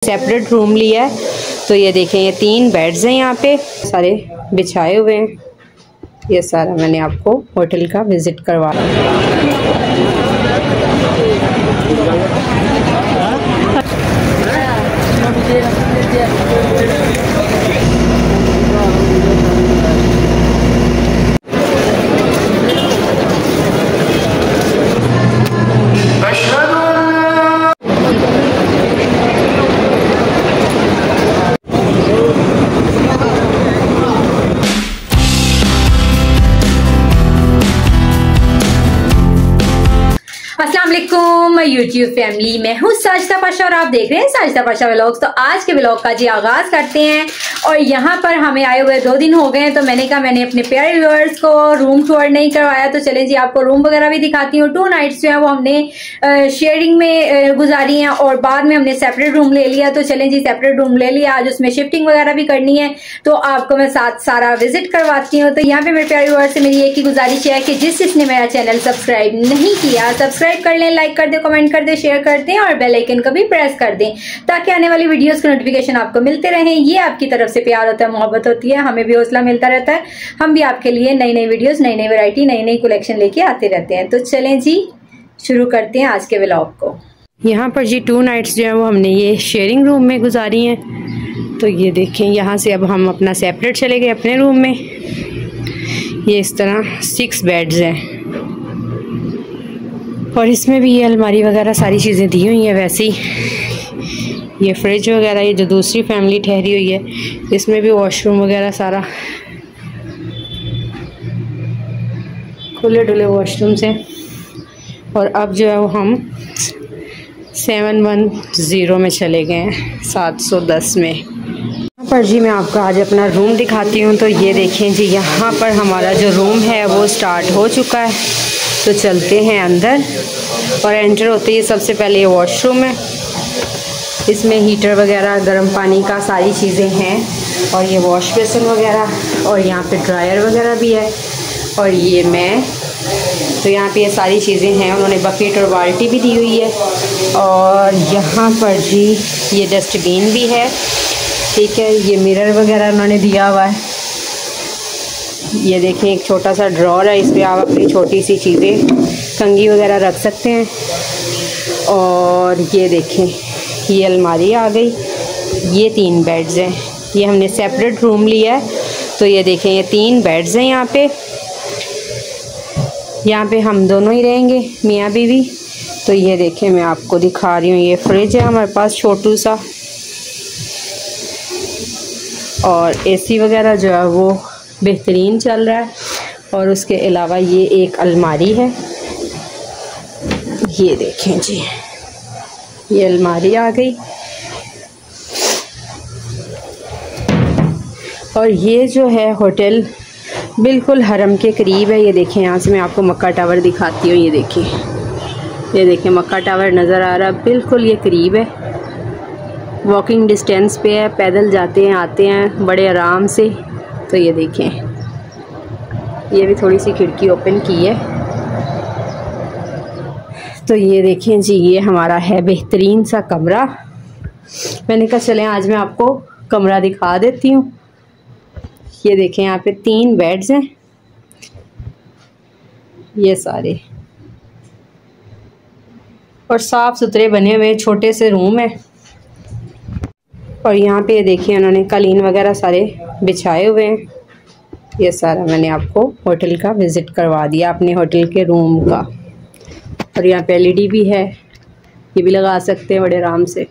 Separate room लिया है। तो ये देखें, ये 3 बेड्स हैं यहाँ पे सारे बिछाए हुए हैं। ये सारा मैंने आपको होटल का विज़िट करवाया। यूट्यूब फैमिली, मैं हूँ साजिदा पाशा और आप देख रहे हैं साजिदा पाशा व्लॉग्स। तो आज के व्लॉग का जी आगाज करते हैं। और यहाँ पर हमें आए हुए 2 दिन हो गए हैं, तो मैंने कहा मैंने अपने प्यारे व्यूअर्स को रूम टूर नहीं करवाया, तो चलें जी आपको रूम वगैरह भी दिखाती हूँ। 2 नाइट्स जो है वो हमने शेयरिंग में गुजारी हैं और बाद में हमने सेपरेट रूम ले लिया। तो चलें जी सेपरेट रूम ले लिया, आज उसमें शिफ्टिंग वगैरह भी करनी है, तो आपको मैं साथ सारा विजिट करवाती हूँ। तो यहाँ पे मेरे प्यारे व्यूअर्स से मेरी एक ही गुजारिश है कि जिसने मेरा चैनल सब्सक्राइब नहीं किया, सब्सक्राइब कर लें, लाइक कर दे, कमेंट कर दे, शेयर कर दें और बेल आइकन को भी प्रेस कर दें, ताकि आने वाली वीडियोस के नोटिफिकेशन आपको मिलते रहें। ये आपकी तरफ से प्यार होता है, मोहब्बत होती है, हमें भी हौसला मिलता रहता है। हम भी आपके लिए नई नई वीडियोस, नई नई वैरायटी, नई नई कलेक्शन लेके आते रहते हैं। तो चलें जी शुरू करते हैं आज के व्लॉग को। यहाँ पर जी 2 नाइट्स जो है वो हमने ये शेयरिंग रूम में गुजारी हैं। तो ये देखें, यहाँ से अब हम अपना सेपरेट चले गए अपने रूम में। ये इस तरह 6 बेड्स हैं और इसमें भी ये अलमारी वगैरह सारी चीज़ें दी हुई हैं। वैसे ही ये फ्रिज वगैरह, ये जो दूसरी फैमिली ठहरी हुई है, इसमें भी वॉशरूम वगैरह सारा खुले डुले वॉशरूम्स हैं। और अब जो है वो हम 710 में चले गए हैं, 710 में। यहाँ पर जी मैं आपको आज अपना रूम दिखाती हूँ। तो ये देखें जी, यहाँ पर हमारा जो रूम है वो स्टार्ट हो चुका है। तो चलते हैं अंदर और एंटर होते ही सबसे पहले ये वॉशरूम है। इसमें हीटर वगैरह, गर्म पानी का सारी चीज़ें हैं और ये वॉश बेसिन वगैरह और यहाँ पे ड्रायर वगैरह भी है। और ये मैं तो यहाँ पे ये सारी चीज़ें हैं। उन्होंने बकेट और बाल्टी भी दी हुई है। और यहाँ पर जी ये डस्टबिन भी है, ठीक है। ये मिरर वगैरह उन्होंने दिया हुआ है। ये देखें, एक छोटा सा ड्रॉर है, इस पर आप अपनी छोटी सी चीज़ें, कंघी वगैरह रख सकते हैं। और ये देखें, ये अलमारी आ गई। ये 3 बेड्स हैं, ये हमने सेपरेट रूम लिया है। तो ये देखें, ये 3 बेड्स हैं यहाँ पे हम दोनों ही रहेंगे, मियाँ बीवी। तो ये देखें, मैं आपको दिखा रही हूँ, ये फ्रिज है हमारे पास छोटू सा, और एसी वगैरह जो है वो बेहतरीन चल रहा है। और उसके अलावा ये एक अलमारी है, ये देखें जी, ये अलमारी आ गई। और ये जो है होटल बिल्कुल हरम के करीब है। ये देखें, यहाँ से मैं आपको मक्का टावर दिखाती हूँ। ये देखें मक्का टावर नज़र आ रहा है, बिल्कुल ये करीब है, वॉकिंग डिस्टेंस पे है। पैदल जाते हैं आते हैं बड़े आराम से। तो ये देखें, ये भी थोड़ी सी खिड़की ओपन की है। तो ये देखें जी, ये हमारा है बेहतरीन सा कमरा। मैंने कहा चलें आज मैं आपको कमरा दिखा देती हूँ। ये देखें, यहाँ पे 3 बेड्स हैं, ये सारे, और साफ़ सुथरे बने हुए छोटे से रूम है। और यहाँ पे देखिए, उन्होंने कालीन वगैरह सारे बिछाए हुए हैं। ये सारा मैंने आपको होटल का विज़िट करवा दिया, अपने होटल के रूम का। और यहाँ पे LED भी है, ये भी लगा सकते हैं बड़े आराम से।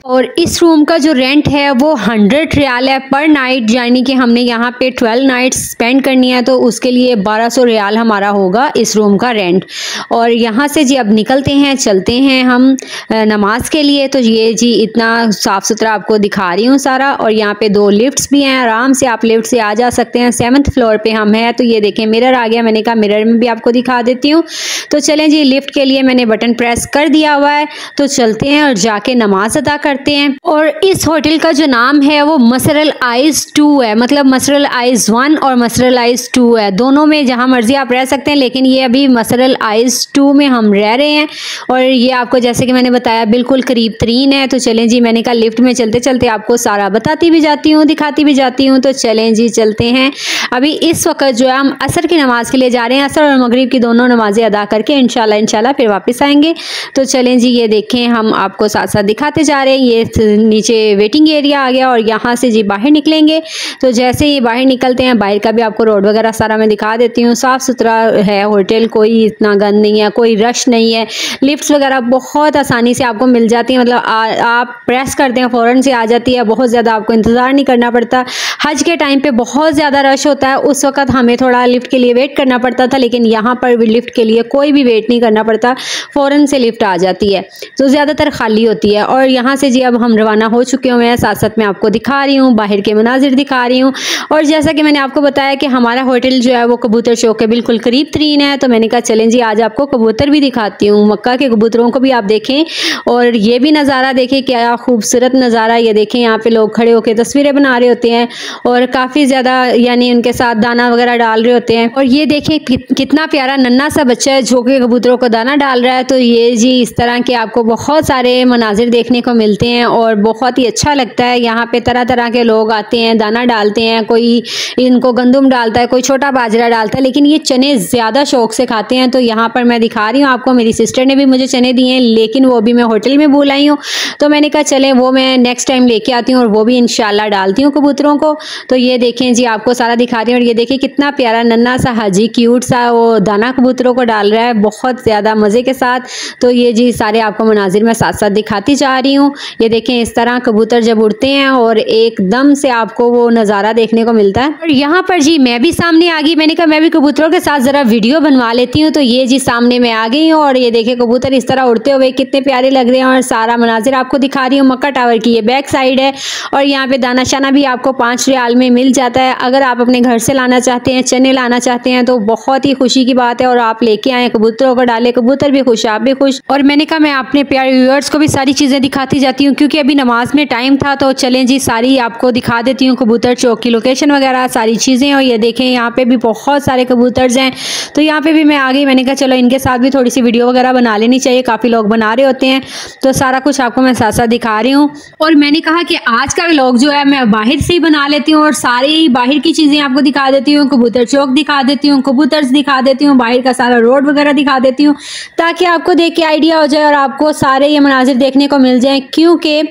और इस रूम का जो रेंट है वो 100 रियाल है पर नाइट, यानी कि हमने यहाँ पे 12 नाइट्स स्पेंड करनी है, तो उसके लिए 1200 रियाल हमारा होगा इस रूम का रेंट। और यहाँ से जी अब निकलते हैं, चलते हैं हम नमाज के लिए। तो ये जी इतना साफ़ सुथरा आपको दिखा रही हूँ सारा। और यहाँ पे 2 लिफ्ट्स भी हैं, आराम से आप लिफ्ट से आ जा सकते हैं। 7th फ्लोर पे हम हैं। तो ये देखें मिरर आ गया, मैंने कहा मिरर में भी आपको दिखा देती हूँ। तो चलें जी, लिफ्ट के लिए मैंने बटन प्रेस कर दिया हुआ है। तो चलते हैं और जाके नमाज अदा कर करते हैं। और इस होटल का जो नाम है वो मसरल आइज 2 है, मतलब मसरल आइज 1 और मसरल आइज 2 है, दोनों में जहाँ मर्जी आप रह सकते हैं, लेकिन ये अभी मसरल आइज 2 में हम रह रहे हैं। और ये आपको जैसे कि मैंने बताया बिल्कुल करीब तरीन है। तो चलें जी, मैंने कहा लिफ्ट में चलते चलते आपको सारा बताती भी जाती हूँ, दिखाती भी जाती हूँ। तो चलें जी चलते हैं। अभी इस वक्त जो है हम असर की नमाज़ के लिए जा रहे हैं, असर और मगरिब की दोनों नमाजें अदा करके इंशाल्लाह फिर वापस आएंगे। तो चलें जी, ये देखें हम आपको साथ साथ दिखाते जा रहे हैं। ये नीचे वेटिंग एरिया आ गया और यहाँ से जी बाहर निकलेंगे। तो जैसे ही बाहर निकलते हैं, बाहर का भी आपको रोड वगैरह सारा मैं दिखा देती हूँ। साफ़ सुथरा है होटल, कोई इतना गंद नहीं है, कोई रश नहीं है। लिफ्ट्स वगैरह बहुत आसानी से आपको मिल जाती हैं, मतलब आप प्रेस करते हैं फ़ौरन से आ जाती है, बहुत ज़्यादा आपको इंतज़ार नहीं करना पड़ता। हज के टाइम पे बहुत ज़्यादा रश होता है, उस वक्त हमें थोड़ा लिफ्ट के लिए वेट करना पड़ता था, लेकिन यहाँ पर भी लिफ्ट के लिए कोई भी वेट नहीं करना पड़ता, फ़ौरन से लिफ्ट आ जाती है। तो ज़्यादातर खाली होती है। और यहाँ से जी अब हम रवाना हो चुके हुए हैं, साथ साथ मैं आपको दिखा रही हूँ, बाहर के मनाजिर दिखा रही हूँ। और जैसा कि मैंने आपको बताया कि हमारा होटल जो है वो कबूतर शो के बिल्कुल करीब तरीन है। तो मैंने कहा चलें जी आज आपको कबूतर भी दिखाती हूँ, मक्का के कबूतरों को भी आप देखें और ये भी नज़ारा देखें, क्या खूबसूरत नज़ारा। ये देखें यहाँ पे लोग खड़े होकर तस्वीरें बना रहे होते हैं और काफ़ी ज़्यादा यानी उनके साथ दाना वगैरह डाल रहे होते हैं। और ये देखें कितना प्यारा नन्हा सा बच्चा है जो कि कबूतरों को दाना डाल रहा है। तो ये जी इस तरह के आपको बहुत सारे मनाजिर देखने को मिलते हैं और बहुत ही अच्छा लगता है। यहाँ पे तरह तरह के लोग आते हैं, दाना डालते हैं, कोई इनको गंदम डालता है, कोई छोटा बाजरा डालता है, लेकिन ये चने ज़्यादा शौक से खाते हैं। तो यहाँ पर मैं दिखा रही हूँ आपको, मेरी सिस्टर ने भी मुझे चने दिए हैं, लेकिन वो भी मैं होटल में भूल आई हूँ। तो मैंने कहा चलें वो मैं नेक्स्ट टाइम लेके आती हूँ और वो भी इंशाल्लाह डालती हूँ कबूतरों को। तो ये देखें जी आपको सारा दिखा रही हूँ। और ये देखें कितना प्यारा नन्हा सा हाजी क्यूट सा वो दाना कबूतरों को डाल रहा है, बहुत ज़्यादा मज़े के साथ। तो ये जी सारे आपको मनाजिर मैं साथ साथ दिखाती जा रही हूँ। ये देखें इस तरह कबूतर जब उड़ते हैं और एकदम से आपको वो नज़ारा देखने को मिलता है। और यहाँ पर जी मैं भी सामने आ गई, मैंने कहा मैं भी कबूतरों के साथ ज़रा वीडियो बनवा लेती हूँ। तो ये जी सामने मैं आ गई हूँ और ये देखें कबूतर इस तरह उड़ते हुए कितने प्यारे लग रहे हैं। और सारा मनाजिर आपको दिखा रही हूँ। मक्का टावर की ये बैक साइड है और यहाँ पे दाना शाना भी आपको 5 रियाल में मिल जाता है। अगर आप अपने घर से लाना चाहते हैं, चने लाना चाहते हैं, तो बहुत ही खुशी की बात है। और आप लेके आए, कबूतरों को डाले, कबूतर भी खुश, आप भी खुश। और मैंने कहा मैं अपने प्यारे व्यूअर्स को भी सारी चीज़ें दिखाती जाती हूँ, क्योंकि अभी नमाज में टाइम था। तो चलें जी सारी आपको दिखा देती हूँ, कबूतर चौक की लोकेशन वगैरह सारी चीज़ें। और ये देखें यहाँ पे भी बहुत सारे कबूतर्स हैं। तो यहाँ पे भी मैं आ गई, मैंने कहा चलो इनके साथ भी थोड़ी सी वीडियो वगैरह बना लेनी चाहिए, काफ़ी लोग बना रहे होते हैं। तो सारा कुछ आपको मैं साथ साथ दिखा रही हूँ। और मैंने कहा कि आज का व्लॉग जो है मैं बाहर से ही बना लेती हूँ और सारी बाहर की चीज़ें आपको दिखा देती हूँ, कबूतर चौक दिखा देती हूँ, कबूतर्स दिखा देती हूँ, बाहर का सारा रोड वगैरह दिखा देती हूँ, ताकि आपको देख के आइडिया हो जाए और आपको सारे ये मनाजिर देखने को मिल जाए। क्योंकि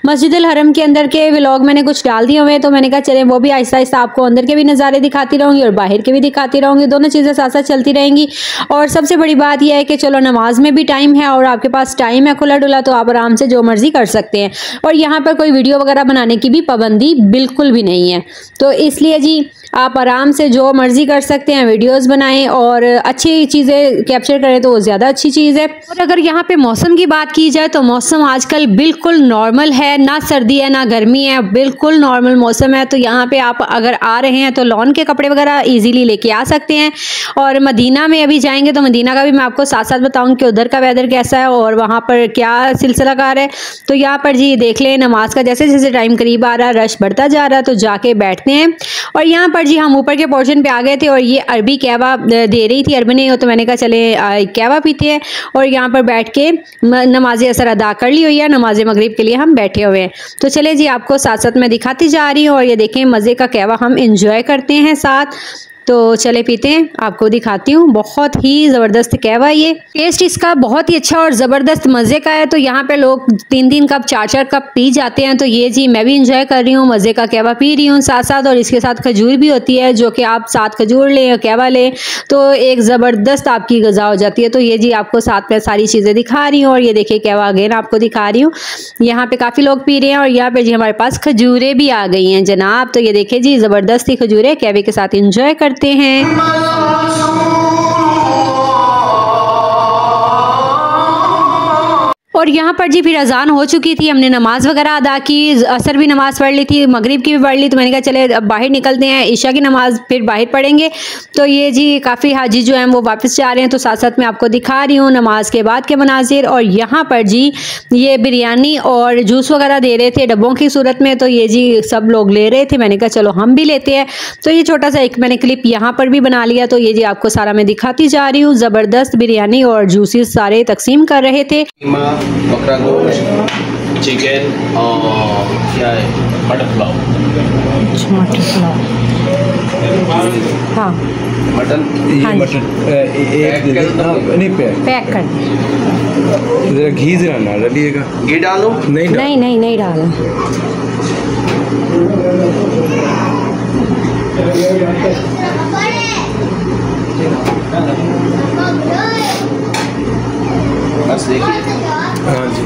मस्जिदुल हरम के अंदर के व्लॉग मैंने कुछ डाल दिए हुए, तो मैंने कहा चलें वो भी आहिस्ता आहिस्ता आपको अंदर के भी नज़ारे दिखाती रहूँगी और बाहर के भी दिखाती रहूँगी, दोनों चीज़ें साथ साथ चलती रहेंगी। और सबसे बड़ी बात यह है कि चलो नमाज में भी टाइम है और आपके पास टाइम है खुला डुला, तो आप आराम से जो मर्जी कर सकते हैं। और यहाँ पर कोई वीडियो वगैरह बनाने की भी पाबंदी बिल्कुल भी नहीं है। तो इसलिए जी आप आराम से जो मर्जी कर सकते हैं, वीडियोस बनाएं और अच्छी चीज़ें कैप्चर करें तो वो ज़्यादा अच्छी चीज़ है। और अगर यहाँ पे मौसम की बात की जाए तो मौसम आजकल बिल्कुल नॉर्मल है, ना सर्दी है ना गर्मी है, बिल्कुल नॉर्मल मौसम है। तो यहाँ पे आप अगर आ रहे हैं तो लॉन के कपड़े वगैरह ईजीली लेके आ सकते हैं। और मदीना में अभी जाएंगे तो मदीना का भी मैं आपको साथ साथ बताऊँगी कि उधर का वेदर कैसा है और वहाँ पर क्या सिलसिलाकार है। तो यहाँ पर जी देख लें, नमाज का जैसे जैसे टाइम करीब आ रहा है, रश बढ़ता जा रहा है, तो जाके बैठते हैं। और यहाँ पर जी हम ऊपर के पोर्शन पे आ गए थे और ये अरबी कहवा दे रही थी, अरबी नहीं, तो मैंने कहा चले कहवा पीते हैं। और यहाँ पर बैठ के नमाज असर अदा कर ली हुई है, नमाज मगरिब के लिए हम बैठे हुए हैं। तो चले जी आपको साथ साथ मैं दिखाती जा रही हूँ। और ये देखें मज़े का कहवा हम इंजॉय करते हैं साथ। तो चले पीते हैं, आपको दिखाती हूँ। बहुत ही ज़बरदस्त कहवा, ये टेस्ट इसका बहुत ही अच्छा और ज़बरदस्त मज़े का है। तो यहाँ पे लोग 3-3 कप 4-4 कप पी जाते हैं। तो ये जी मैं भी इंजॉय कर रही हूँ, मज़े का कहवा पी रही हूँ साथ साथ। और इसके साथ खजूर भी होती है, जो कि आप साथ खजूर लें या कहवा लें तो एक ज़बरदस्त आपकी ग़िज़ा हो जाती है। तो ये जी आपको साथ में सारी चीज़ें दिखा रही हूँ। और ये देखिए कहवा अगेन आपको दिखा रही हूँ, यहाँ पे काफ़ी लोग पी रहे हैं। और यहाँ पे जी हमारे पास खजूरें भी आ गई हैं जनाब। तो ये देखिए जी ज़बरदस्त ही खजूरें कहवे के साथ इंजॉय करते हैं। और यहाँ पर जी फिर अजान हो चुकी थी, हमने नमाज़ वगैरह अदा की, असर भी नमाज़ पढ़ ली थी, मगरिब की भी पढ़ ली। तो मैंने कहा चले अब बाहर निकलते हैं, ईशा की नमाज़ फिर बाहर पढ़ेंगे। तो ये जी काफ़ी हाजी जो हैं वो वापस जा रहे हैं, तो साथ साथ मैं आपको दिखा रही हूँ नमाज के बाद के मनाजिर। और यहाँ पर जी ये बिरयानी और जूस वगैरह दे रहे थे डब्बों की सूरत में, तो ये जी सब लोग ले रहे थे। मैंने कहा चलो हम भी लेते हैं। तो ये छोटा सा एक मैंने क्लिप यहाँ पर भी बना लिया। तो ये जी आपको सारा मैं दिखाती जा रही हूँ। ज़बरदस्त बिरयानी और जूसेस सारे तकसीम कर रहे थे। बकरा गोश्त, चिकन और क्या है, मटर पुलाव। मटर पुलाव, हाँ मटन, ये मटन नहीं पैक कर दे। जरा घी जरा ना डालिएगा। घी डालो? नहीं डालो। बस देखिए। हाँ जी।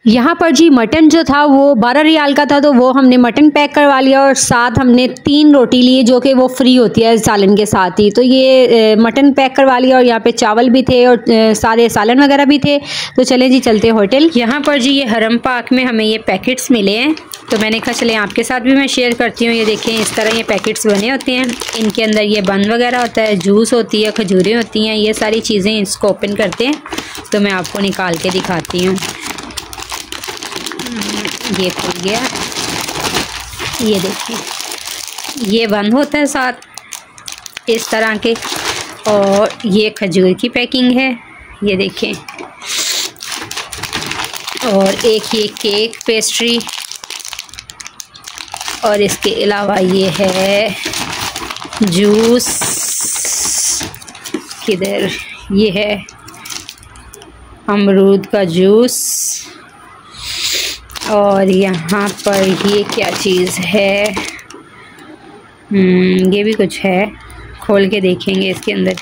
यहाँ पर जी मटन जो था वो 12 रियाल का था, तो वो हमने मटन पैक करवा लिया और साथ हमने 3 रोटी ली जो कि वो फ्री होती है सालन के साथ ही। तो ये मटन पैक करवा लिया और यहाँ पे चावल भी थे और सारे सालन वगैरह भी थे। तो चलें जी चलते होटल। यहाँ पर जी ये हरम पार्क में हमें ये पैकेट्स मिले हैं, तो मैंने कहा चले आपके साथ भी मैं शेयर करती हूँ। ये देखें इस तरह ये पैकेट्स बने होते हैं, इनके अंदर ये बन वगैरह होता है, जूस होती है, खजूरें होती हैं, ये सारी चीज़ें इसको ओपन करते हैं। तो मैं आपको निकाल के दिखाती हूँ। ये खुल गया, ये देखिए ये बंद होता है साथ इस तरह के। और ये खजूर की पैकिंग है, ये देखें। और एक ये केक पेस्ट्री, और इसके अलावा ये है जूस, किधर ये है अमरूद का जूस। और यहाँ पर ये क्या चीज़ है, ये भी कुछ है, खोल के देखेंगे। इसके अंदर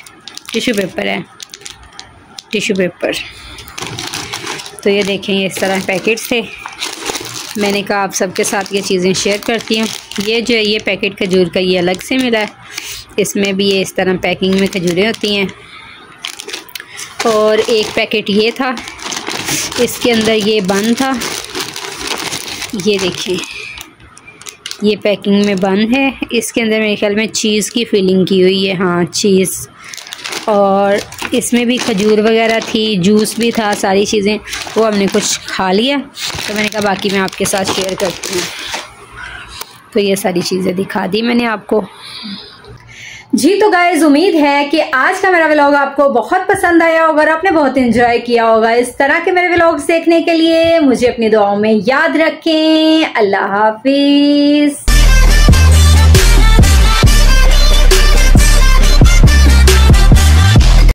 टिश्यू पेपर है, टिश्यू पेपर। तो ये देखें इस तरह पैकेट्स थे। मैंने कहा आप सबके साथ ये चीज़ें शेयर करती हूँ। ये जो है ये पैकेट खजूर का ये अलग से मिला है, इसमें भी ये इस तरह पैकिंग में खजूरें होती हैं। और एक पैकेट ये था, इसके अंदर ये बंद था, ये देखें ये पैकिंग में बंद है। इसके अंदर मेरे ख्याल में चीज़ की फिलिंग की हुई है, हाँ चीज़। और इसमें भी खजूर वगैरह थी, जूस भी था, सारी चीज़ें वो हमने कुछ खा लिया। तो मैंने कहा बाकी मैं आपके साथ शेयर करती हूँ। तो ये सारी चीज़ें दिखा दी मैंने आपको जी। तो गाइस उम्मीद है कि आज का मेरा व्लॉग आपको बहुत पसंद आया होगा और आपने बहुत एंजॉय किया होगा। इस तरह के मेरे व्लॉग्स देखने के लिए मुझे अपनी दुआओं में याद रखें। अल्लाह हाफिज।